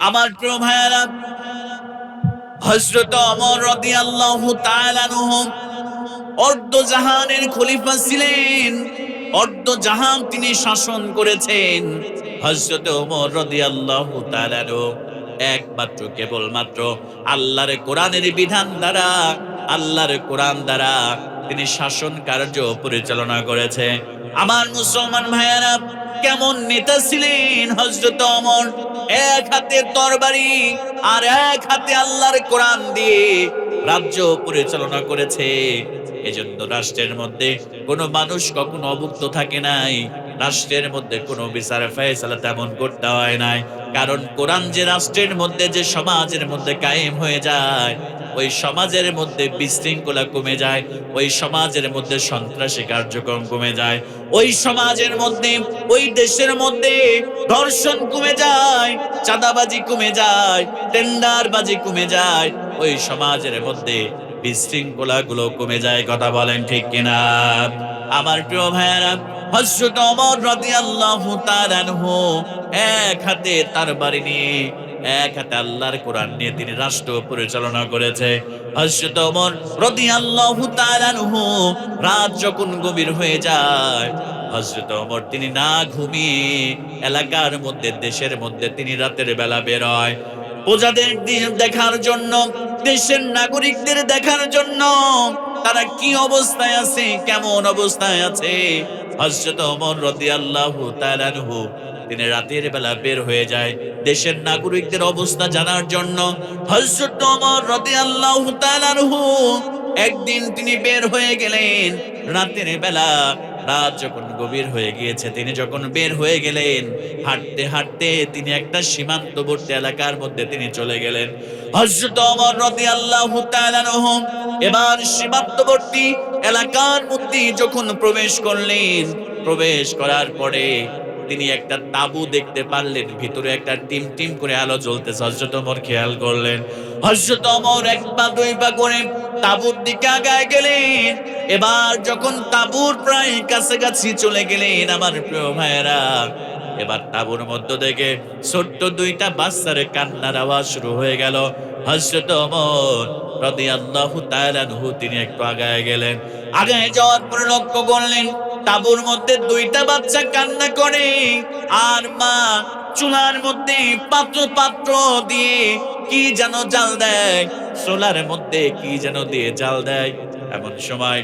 আমার প্রিয় ভাইয়েরা, হযরত ওমর রাদিয়াল্লাহু তাআলা আনহু অর্ধ জাহানের খলিফা ছিলেন। অর্ধ জাহান তিনি শাসন করেছেন। হযরত ওমর রাদিয়াল্লাহু তাআলা আনহু একমাত্র কেবলমাত্র আল্লাহর কোরআনের বিধান দ্বারা, আল্লাহর কোরআন দ্বারা তিনি শাসন কার্য পরিচালনা করেছে। আমার মুসলমান ভাইয়েরা, কেমন নেতা ছিলেন হযরত ওমর! এক হাতে তরবারি আর এক হাতে আল্লাহর কোরআন দিয়ে রাজ্য পরিচালনা করেছে। এজন্য রাষ্ট্রের মধ্যে কোনো মানুষ কখনো অভুক্ত থাকে নাই। রাষ্ট্রের মধ্যে কোনো বিচার ফয়সালা তেমন করতে হয় নাই। কারণ কোরআন যে রাষ্ট্রের মধ্যে, যে সমাজের মধ্যে কায়েম হয়ে যায়, ওই সমাজের মধ্যে বিশৃঙ্খলা কমে যায়, ওই সমাজের মধ্যে সন্ত্রাসী কার্যক্রম কমে যায়, ওই সমাজের মধ্যে, ওই দেশের মধ্যে ধর্ষণ কমে যায়, চাঁদাবাজি কমে যায়, টেন্ডারবাজি কমে যায়, ওই সমাজের মধ্যে বিশৃঙ্খলা গুলো কমে যায়। কথা বলেন ঠিক কিনা? আমার প্রিয় ভাইয়েরা, হযরত ওমর রাদিয়াল্লাহু তাআলা আনহু এক হাতে তরবারি নিয়ে, এক হাতে আল্লাহর কোরআন নিয়ে তিনি রাষ্ট্র পরিচালনা করেছে। হযরত ওমর রাদিয়াল্লাহু তাআলা আনহু রাত যখন গভীর হয়ে যায়, হযরত ওমর তিনি না ঘুমিয়ে এলাকার মধ্যে, দেশের মধ্যে তিনি রাতের বেলা বের হয় প্রজাদের দেখার জন্য, দেশের নাগরিকদের দেখার জন্য তারা কি অবস্থায় আছে, কেমন অবস্থায় আছে। হযরত ওমর রাদিয়াল্লাহু তাআলা আনহু তিনি রাতের বেলা বের হয়ে যায় দেশের নাগরিকদের অবস্থা জানার জন্য। হযরত ওমর রাদিয়াল্লাহু তাআলা আনহু একদিন তিনি বের হয়ে গেলেন রাতের বেলা। রাত যখন গভীর হয়ে গিয়েছে, তিনি যখন বের হয়ে গেলেন, হাঁটতে হাঁটতে তিনি একটা সীমান্তবর্তী এলাকার মধ্যে তিনি চলে গেলেন। হযরত ওমর রাদিয়াল্লাহু তাআলা আনহু এবার সীমান্তবর্তী এলাকার মধ্যে যখন প্রবেশ করলেন, প্রবেশ করার পরে তিনি একটা তাঁবু দেখতে পারলেন, ভিতরে একটা টিম টিম করে আলো জ্বলতেছে। হযরত ওমর খেয়াল করলেন। হযরত ওমর এক পা দুই পা করে তাঁবুর দিকে আগায় গেলেন। এবার যখন তাঁবুর প্রায় কাছাকাছি চলে গেলেন, আমার প্রিয় ভাইয়েরা, এবার তাঁবুর মধ্য থেকে ছোট্ট দুইটা বাচ্চার কান্নার আওয়াজ শুরু হয়ে গেল। হযরত ওমর রাদিয়াল্লাহু তাআলা আনহু তিনি একটু আগায় গেলেন। আগায় যাওয়ার পরে লক্ষ্য করলেন তাঁবুর মধ্যে দুইটা বাচ্চা কান্না করে, আর মা চুলার মধ্যে পাত্র পাত্র দিয়ে কি যেন জাল দেয়, চুলার মধ্যে কি যেন দিয়ে জাল দেয়। এমন সময়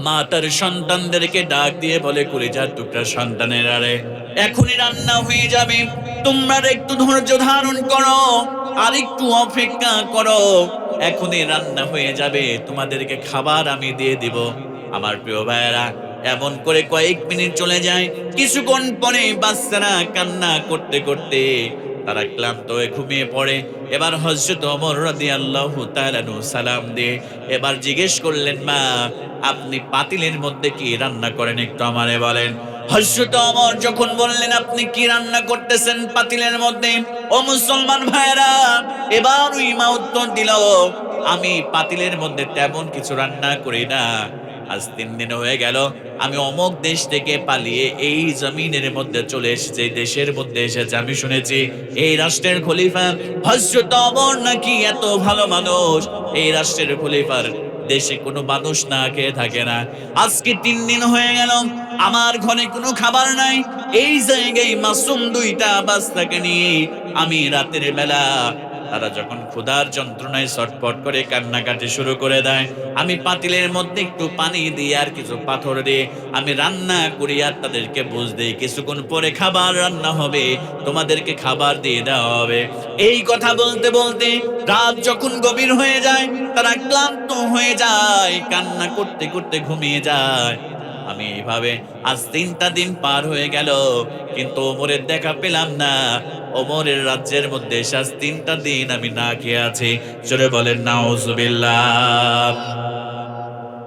মা তার সন্তানদেরকে ডাক দিয়ে বলে, কলিজার টুকরা সন্তানেরা রে, এখনই রান্না হয়ে যাবে, তোমরা একটু ধৈর্য ধারণ করো, আর একটু অপেক্ষা করো, এখনই রান্না হয়ে যাবে, তোমাদেরকে খাবার আমি দিয়ে দিব। আমার প্রিয় ভাইয়েরা, এমন করে কয়েক মিনিট চলে যায়। কিছুক্ষণ পরে বাচ্চারা কান্না করতে করতে তারা ক্লান্ত হয়ে ঘুমিয়ে পড়ে। এবার হযরত ওমর রাদিয়াল্লাহু তাআলা আনহু সালাম দিয়ে এবার জিজ্ঞেস করলেন, মা আপনি পাতিলের মধ্যে কি রান্না করেন, একটু আমারে বলেন। হযরত ওমর যখন বললেন, আপনি কি রান্না করতেছেন পাতিলের মধ্যে, ও মুসলমান ভাইরা, এবার ওই মা উত্তর দিল, আমি পাতিলের মধ্যে তেমন কিছু রান্না করি না। আজ 3 দিন হয়ে গেল আমি অমুক দেশ থেকে পালিয়ে এই জমিনের মধ্যে চলে এসেছি, দেশের মধ্যে এসেছি। আমি শুনেছি এই রাষ্ট্রের খলিফা হযরত ওমর নাকি এত ভালো মানুষ, এই রাষ্ট্রের খলিফার দেশে কোনো মানুষ না খেয়ে থাকে না। আজকে 3 দিন হয়ে গেল আমার ঘরে কোনো খাবার নাই। এই জায়গায় মাসুম দুইটা বাচ্চাকে নিয়ে আমি রাতের বেলা, তারা যখন ক্ষুধার যন্ত্রণায় ছটফট করে কান্নাকাটি শুরু করে দেয়, আমি পাতিলের মধ্যে একটু পানি দিয়ে আর কিছু পাথর দিয়ে আমি রান্না করি, আর তাদেরকে বুঝ দিই কিছুক্ষণ পরে খাবার রান্না হবে, তোমাদেরকে খাবার দিয়ে দেওয়া হবে। এই কথা বলতে বলতে রাত যখন গভীর হয়ে যায়, তারা ক্লান্ত হয়ে যায়, কান্না করতে করতে ঘুমিয়ে যায়। আমি এইভাবে আজ 3টা দিন পার হয়ে গেল, কিন্তু ওমরের দেখা পেলাম না। ওমরের রাজ্যের মধ্যে আজ 3টা দিন আমি না খেয়ে আছি। জোরে বলেন নাউজুবিল্লাহ।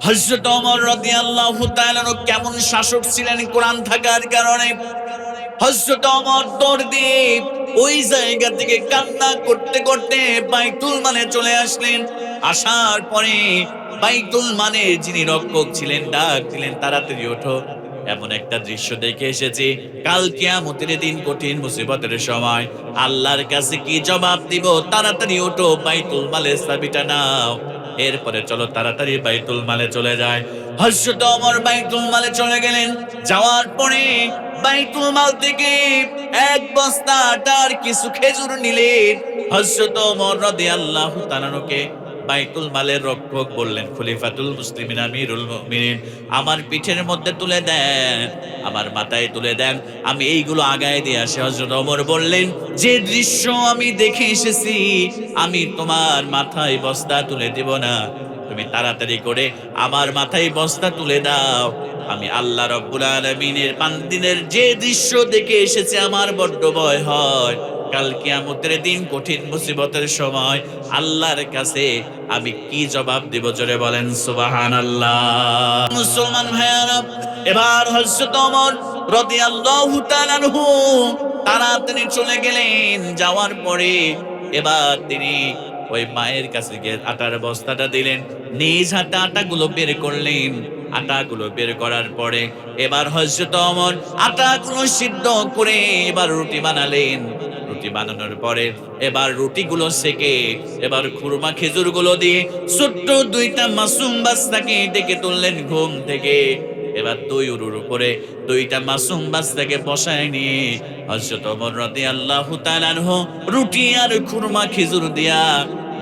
হযরত ওমর রাদিয়াল্লাহু তাআলা কেমন শাসক ছিলেন কোরআন থাকার কারণে। হযরত ওমর দৌড় দিয়ে ওই জায়গা থেকে কান্না করতে করতে বাইতুল মালে চলে আসলেন। আসার পরে বাইতুল মালের যিনি রক্ষক ছিলেন ডাক দিলেন, তাড়াতাড়ি ওঠো, এমন একটা দৃশ্য দেখে এসেছি, কাল কিয়ামতের দিন কঠিন মুসিবতের সময় আল্লাহর কাছে কি জবাব দিব? তাড়াতাড়ি ওঠো, বাইতুল মালের চাবিটা নাও, এরপরে চলো তাড়াতাড়ি বাইতুল মালে চলে যায়। হযরত ওমর বাইতুল মালে চলে গেলেন। যাওয়ার পরে বাইতুল মাল থেকে এক বস্তা আটার কিছু খেজুর নিলেন। হযরত ওমর রাদিয়াল্লাহু তাআলা আনহুকে বাইতুল মালের রক্ষক বললেন, খলিফাতুল মুসলিমিন আমিরুল মুমিনিন, আমার পিঠের মধ্যে তুলে দেন, আমার মাথায় তুলে দেন, আমি এইগুলো আগায় দিয়ে আসি। হযরত ওমর বললেন, যে দৃশ্য আমি দেখে এসেছি, আমি তোমার মাথায় বস্তা তুলে দিব না, তুমি তাড়াতাড়ি করে আমার মাথায় বস্তা তুলে দাও। আমি আল্লাহ রাব্বুল আলামিনের বান্দিদের যে দৃশ্য দেখে এসেছি, আমার বড্ড ভয় হয়। কাল কিয়ামতের দিন কঠিন মুসিবতের সময় আল্লাহর কাছে আমি কি জবাব দিব? জোরে বলেন সুবহানাল্লাহ। মুসলমান ভাইয়ারা, এবার হযরত ওমর রাদিয়াল্লাহু তাআলা আনহু তাড়াতাড়ি চলে গেলেন। যাওয়ার পরে এবার তিনি ওই মায়ের কাছে গিয়ে আটার বস্তাটা দিলেন, নিজ হাতে আটাগুলো বের করলেন। আটাগুলো বের করার পরে এবার হযরত ওমর আটাগুলো সিদ্ধ করে এবার রুটি বানালেন। রুটি বানানোর পরে এবার রুটিগুলো সেকে এবার খুরমা খেজুরগুলো দিয়ে ছোট্ট দুইটা মাসুম বাচ্চাকে ডেকে তুললেন ঘুম থেকে। এবার দইয়ের উপরে দুইটা মাসুম বাচ্চাকে বসায় নিয়ে হযরত ওমর রাদিয়াল্লাহু তাআলা আনহু রুটি আর খুরমা খেজুর দিয়া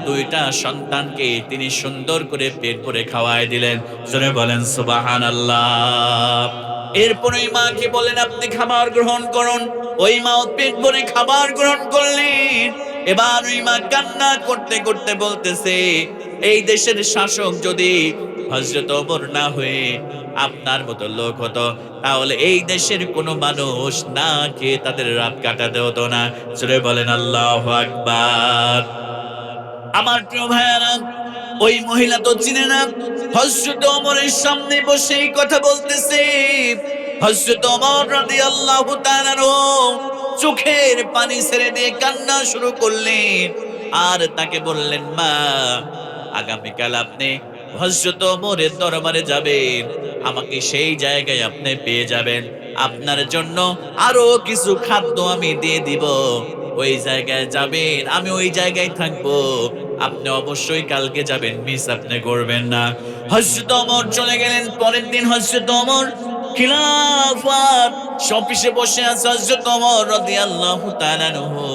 দুইটা সন্তানকে তিনি সুন্দর করে পেট ভরে খাওয়ায় দিলেন। জোরে বলেন সুবহানাল্লাহ। এরপরে মাকে বলেন, আপনি খাবার গ্রহণ করুন। ওই মাও পেট ভরে খাবার গ্রহণ করলেন। এবার ওই মা কান্না করতে করতে বলতেছে, এই দেশের শাসক যদি হযরত ওমর না হয়ে আপনার মতো লোক হতো, তাহলে এই দেশের কোনো মানুষ না খেয়ে তাদের রাত কাটাতে হতো না। জোরে বলেন আল্লাহু আকবার। আমার প্রিয় ভাইয়ারা, ওই মহিলা তো চিনে না, হযরত ওমরের সামনে বসে এই কথা বলতেছে। হযরত ওমর রাদিয়াল্লাহু তাআলা চোখের পানি ছেড়ে দিয়ে কান্না শুরু করলেন। আর তাকে বললেন, মা, আগামীকাল আপনি হযরত ওমরের দরবারে যাবেন, আমাকে সেই জায়গায় আপনি পেয়ে যাবেন। আপনার জন্য আরো কিছু খাদ্য আমি দিয়ে দিব। ওই জায়গায় যাবেন, আমি ওই জায়গায় থাকবো। আপনি অবশ্যই কালকে যাবেন, মিস আপনি করবেন না। হযরত ওমর চলে গেলেন। পরের দিন হযরত ওমর খিলাফত অফিসে বসে আছে। হযরত ওমর রাদিয়াল্লাহু তাআলা আনহু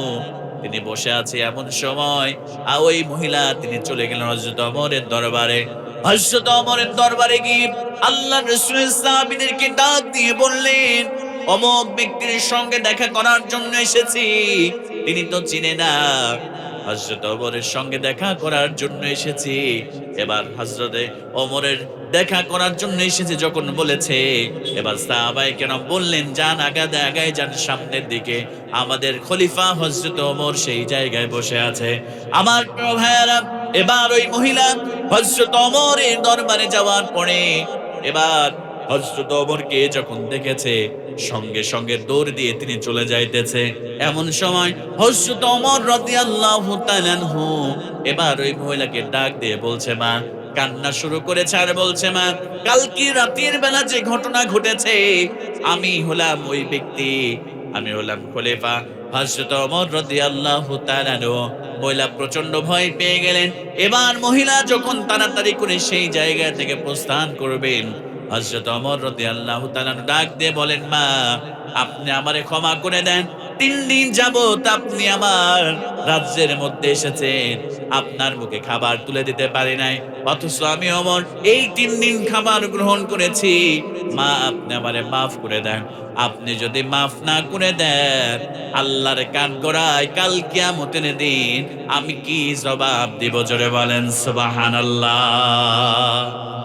তিনি বসে আছে, এমন সময় ওই মহিলা তিনি চলে গেলেন হযরত ওমরের দরবারে। হযরত ওমরের দরবারে গিয়ে আল্লাহর রাসূলের সাহাবীদেরকে ডাক দিয়ে বললেন, অমুক ব্যক্তির সঙ্গে দেখা করার জন্য এসেছি। তিনি তো চিনে না, হযরত ওমরের সঙ্গে দেখা করার জন্য এসেছি। এবার হযরতে ওমরের দেখা করার জন্য এসেছে যখন বলেছে, এবার সাহাবায়ে কেরাম বললেন, যান আগায় আগায় যান সামনের দিকে, আমাদের খলিফা হযরত ওমর সেই জায়গায় বসে আছে। আমার প্রিয় ভাইয়েরা, এবার ওই মহিলা হযরত ওমরের দরবারে যাওয়ার পরে এবার হযরত ওমরকে যখন দেখেছে, সঙ্গে সঙ্গে দৌড় দিয়ে তিনি চলে যাইতেছে। এমন সময় হযরত ওমর রাদিয়াল্লাহু তাআলা আনহু এবার ওই মহিলাকে ডাক দিয়ে বলছে, মা, কান্না শুরু করেছে আর বলছে, মা, কালকে রাতের বেলা যে ঘটনা ঘটেছে, আমি হলাম ওই ব্যক্তি, আমি হলাম খলিফা হযরত ওমর রাদিয়াল্লাহু তাআলা আনহু। মহিলা প্রচন্ড ভয় পেয়ে গেলেন। এবার মহিলা যখন তাড়াতাড়ি করে সেই জায়গা থেকে প্রস্থান করবেন, হযরত ওমর রাদিয়াল্লাহু তাআলা ডাক দিয়ে বলেন, মা, আপনি আমারে ক্ষমা করে দেন। 3 দিন যাবত আপনি আমার রাজ্যের মধ্যে এসেছেন, আপনার মুখে খাবার তুলে দিতে পারি নাই, অথচ আমি ওমর এই 3 দিন খাবার গ্রহণ করেছি। মা, আপনি আমারে মাফ করে দেন। আপনি যদি মাফ না করে দেন, আল্লাহর কাঠগড়ায় কাল কিয়ামতের দিন আমি কি জবাব দিব? জোরে বলেন সুবহানাল্লাহ।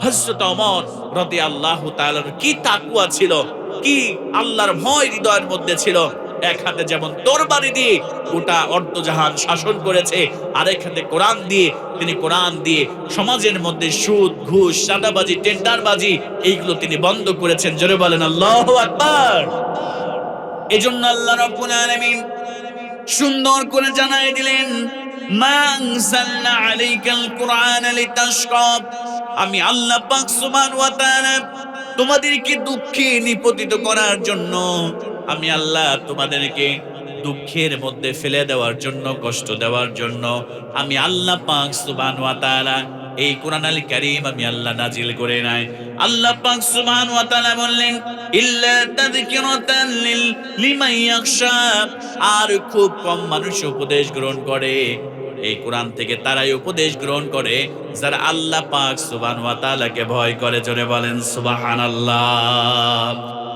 হযরত ওমর রাদিয়াল্লাহু তাআলার কি তাকওয়া ছিল, কি আল্লাহর ভয় হৃদয়ের মধ্যে ছিল। এক হাতে যেমন তরবারি দিয়ে গোটা অর্ধজাহান শাসন করেছে, আরেক হাতে কোরআন দিয়ে তিনি কোরআন দিয়ে সমাজের মধ্যে সুদ, ঘুষ, চাঁদাবাজি, টেন্ডারবাজি এইগুলো তিনি বন্ধ করেছেন। জোরে বলেন আল্লাহু আকবার। এজন্য আল্লাহ রাব্বুল আলামিন সুন্দর করে জানাই দিলেন, মা আনসালনা আলাইকাল কুরআনা লিতাশকা। আমি আল্লাহ পাক সুবহানাহু ওয়া তাআলা তোমাদেরকে দুঃখে নিপতিত করার জন্য, আমি আল্লাহ তোমাদেরকে দুঃখের মধ্যে ফেলে দেওয়ার জন্য, কষ্ট দেওয়ার জন্য আমি আল্লাহ পাক সুবহানাহু ওয়া তাআলা এই কোরআন আল কারীম আমি আল্লাহ নাজিল করে নাই। আল্লাহ পাক সুবহানাহু ওয়া তাআলা বললেন, ইল্লা তাযকিরাতান লিমান ইয়াখশা। আর খুব কম মানুষ উপদেশ গ্রহণ করে। এই কোরআন থেকে তারাই উপদেশ গ্রহণ করে যারা আল্লাহ পাক সুবহানাহু ওয়া তাআলাকে ভয় করে। জোরে বলেন সুবহানাল্লাহ।